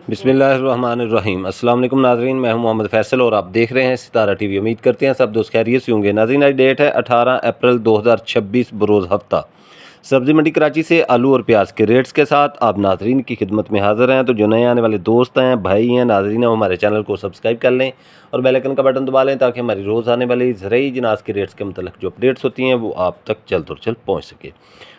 बिस्मिल्लाहिर्रहमानिर्रहीम। अस्सलाम वालेकुम नाज़रीन, मैं हूं मोहम्मद फ़ैसल और आप देख रहे हैं सितारा टीवी। उम्मीद करते हैं सब दोस्त खैरियत से होंगे। नाज़रीन, आज डेट है 18 अप्रैल 2026 बरोज़ हफ्ता। सब्ज़ी मंडी कराची से आलू और प्याज के रेट्स के साथ आप नाज़रीन की खिदमत में हाज़िर हैं। तो जो नए आने वाले दोस्त हैं, भाई हैं, नाज़रीन हैं, वो हमारे चैनल को सब्सक्राइब कर लें और बेल आइकन का बटन दबा लें ताकि हमारी रोज़ आने वाली ज़रूरी जिनास के रेट्स के मतलब जो अपडेट्स होती हैं वो आप तक जल्द और जल्द पहुँच सके।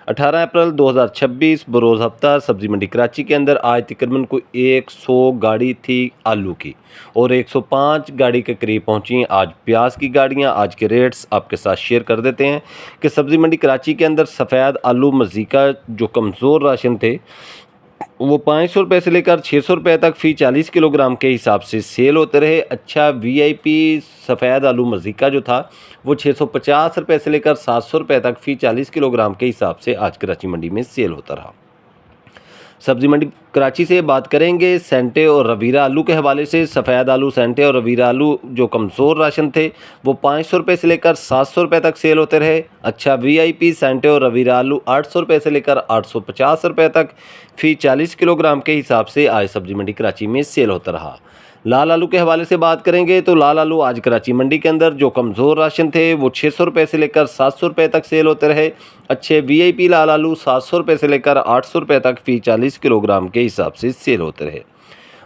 18 अप्रैल 2026 बरोज़ हफ्ता सब्ज़ी मंडी कराची के अंदर आज तकरीबन कोई 100 गाड़ी थी आलू की और 105 गाड़ी के करीब पहुंची आज प्याज की गाड़ियां। आज के रेट्स आपके साथ शेयर कर देते हैं कि सब्ज़ी मंडी कराची के अंदर सफ़ेद आलू मज़ीका जो कमज़ोर राशन थे वो 500 रुपये से लेकर 600 रुपये तक फ़ी 40 किलोग्राम के हिसाब से सेल होते रहे। अच्छा वीआईपी सफ़ेद आलू मज़ीका जो था वो 650 रुपये से लेकर 700 रुपये तक फ़ी 40 किलोग्राम के हिसाब से आज कराची मंडी में सेल होता रहा। सब्ज़ी मंडी कराची से बात करेंगे सेंटे और रवीरा आलू के हवाले से। सफ़ेद आलू सेंटे और रवीरा आलू जो कमज़ोर राशन थे वो 500 रुपये से लेकर 700 रुपये तक सेल होते रहे। अच्छा वीआईपी सेंटे और रवीरा आलू 800 रुपये से लेकर 850 रुपये तक फ़ी 40 किलोग्राम के हिसाब से आज सब्ज़ी मंडी कराची में सेल होता रहा। लाल आलू के हवाले से बात करेंगे तो लाल आलू आज कराची मंडी के अंदर जो कमज़ोर राशन थे वो 600 रुपये से लेकर 700 रुपये तक सेल होते रहे। अच्छे वीआईपी लाल आलू 700 रुपये से लेकर 800 रुपये तक फ़ी 40 किलोग्राम के हिसाब से सेल होते रहे।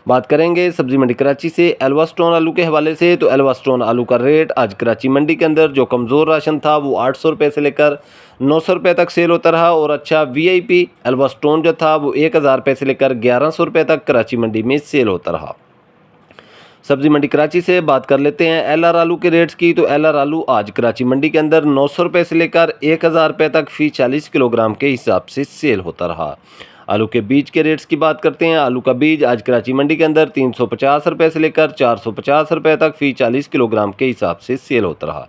बात करेंगे सब्ज़ी मंडी कराची से एल्वा स्टोन आलू के हवाले से तो एल्वा स्टोन आलू का रेट आज कराची मंडी के अंदर जो कमज़ोर राशन था वो 800 रुपये से लेकर 900 रुपये तक सेल होता रहा और अच्छा वीआईपी एल्वा स्टोन जो था वो 1000 रुपये से लेकर 1100 रुपये तक कराची मंडी में सेल होता रहा। सब्ज़ी मंडी कराची से बात कर लेते हैं एलआर आलू के रेट्स की। तो एलआर आलू आज कराची मंडी के अंदर 900 रुपये से लेकर 1000 रुपये तक फ़ी 40 किलोग्राम के हिसाब से सेल होता रहा। आलू के बीज के रेट्स की बात करते हैं। आलू का बीज आज कराची मंडी के अंदर 350 रुपये से लेकर 450 रुपये तक फ़ी 40 किलोग्राम के हिसाब से सेल होता रहा।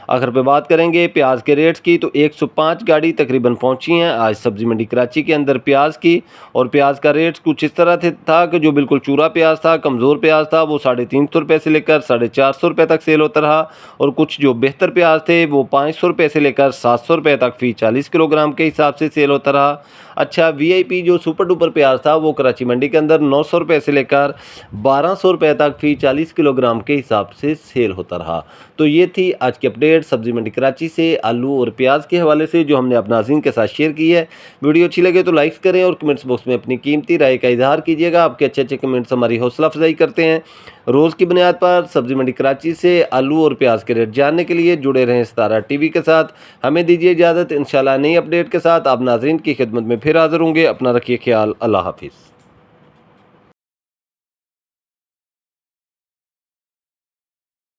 आखिर पे बात करेंगे प्याज के रेट्स की। तो 105 गाड़ी तकरीबन पहुंची हैं आज सब्ज़ी मंडी कराची के अंदर प्याज की और प्याज का रेट कुछ इस तरह था कि जो बिल्कुल चूरा प्याज था, कमज़ोर प्याज था, वो 350 रुपये से लेकर 450 रुपये तक सेल होता रहा और कुछ जो बेहतर प्याज थे वो 500 रुपये से लेकर 700 रुपये तक फ़ी 40 किलोग्राम के हिसाब से सेल होता रहा। अच्छा वीआईपी जो सुपर डुपर प्याज था वो कराची मंडी के अंदर 900 रुपये से लेकर 1200 रुपये तक फ़ी 40 किलोग्राम के हिसाब से सेल होता रहा। तो ये थी आज की अपडेट सब्ज़ी मंडी कराची से आलू और प्याज के हवाले से जो हमने अपना नाज़रीन के साथ शेयर की है। वीडियो अच्छी लगे तो लाइक करें और कमेंट्स बॉक्स में अपनी कीमती राय का इजहार कीजिएगा। आपके अच्छे अच्छे कमेंट्स हमारी हौसला अफजाई करते हैं। रोज़ की बुनियाद पर सब्ज़ी मंडी कराची से आलू और प्याज के रेट जानने के लिए जुड़े रहें सितारा टीवी के साथ। हमें दीजिए इजाज़त। इंशाल्लाह नई अपडेट के साथ आप नाज़रीन की खिदमत में फिर हाज़िर होंगे। अपना रखिए ख्याल। अल्लाह हाफिज़।